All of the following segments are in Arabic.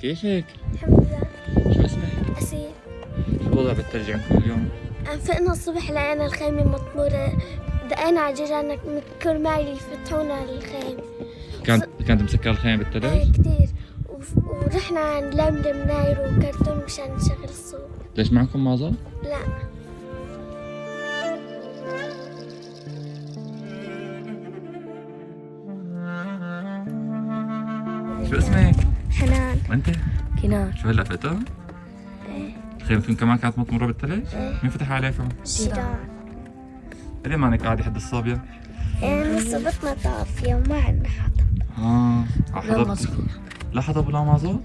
كيفك؟ الحمد لله. شو اسمك؟ أسيل. شو الوضع بالثلج عندكم اليوم؟ أنفقنا الصبح لقينا الخيمة مطمورة، دقينا على جيراننا من كل ما يفتحونا الخيمة. كانت مسكرة الخيمة بالثلج؟ كتير. ورحنا نلملم ناير وكرتون مشان نشغل الصوت. ليش معكم مازال؟ لا. شو اسمك؟ حنان. وانت؟ كنار. شو هلا فتى؟ ايه. الخيمة فيكم كمان كانت مطمورة بالثلج؟ ايه. مين فتح عليكم؟ جيران. ليه مانك قاعدة حد الصابية؟ نصبتنا طافية وما عندنا حطب. لا حطب؟ مصفوف. لا حطب ولا مازوت؟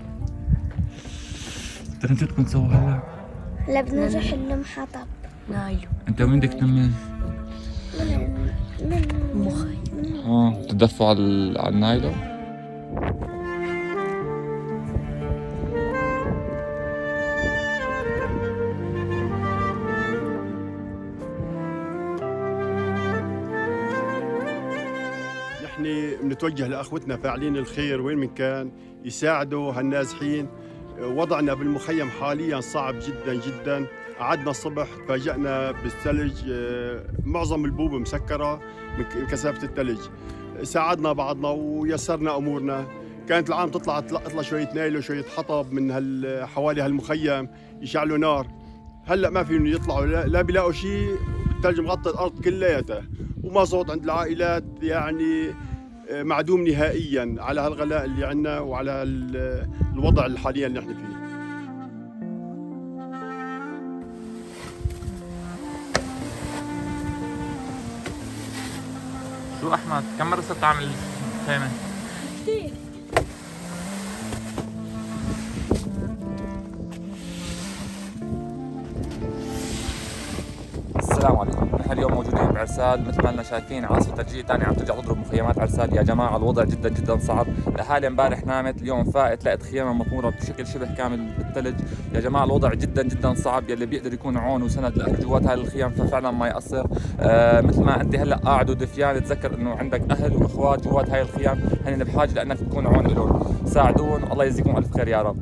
ترى انتوا بدكم تسووا هلا؟ هلا بدنا نروح نلم حطب. نايلو. انت وين بدك تنمي؟ من مخي. تدفوا على النايلو؟ نحن بنتوجه لاخوتنا فاعلين الخير وين من كان يساعدوا هالنازحين. وضعنا بالمخيم حاليا صعب جدا جدا. قعدنا الصبح تفاجأنا بالثلج، معظم البوب مسكرة من كثافة الثلج. ساعدنا بعضنا ويسرنا أمورنا. كانت العام تطلع شوية نايل وشوية حطب من حوالي هالمخيم يشعلوا نار. هلا ما فيهم يطلعوا، لا بيلاقوا شيء، الثلج مغطى الأرض كلياتها، وما صوت عند العائلات يعني معدوم نهائيا على هالغلاء اللي عندنا وعلى الوضع الحالي اللي نحن فيه. شو احمد؟ كم مرة صرت تعمل خيمة؟ كثير. السلام عليكم، نحن اليوم موجودين بعرسال. مثل ما لنا شايفين عاصفة ثلجية ثانية عم ترجع تضرب مخيمات عرسال. يا جماعة الوضع جدا جدا صعب. الأهالي امبارح نامت، اليوم فائت لقت خيمة مطمورة بشكل شبه كامل بالثلج. يا جماعة الوضع جدا جدا صعب. يلي بيقدر يكون عون وسند لأهل جوات هاي الخيام ففعلا ما يقصر. مثل ما أنت هلا قاعد ودفيان، تذكر إنه عندك أهل وإخوات جوات هاي الخيام، هن بحاجة لأنك تكون عون لهم. ساعدون، الله يجزيكم ألف خير يا رب.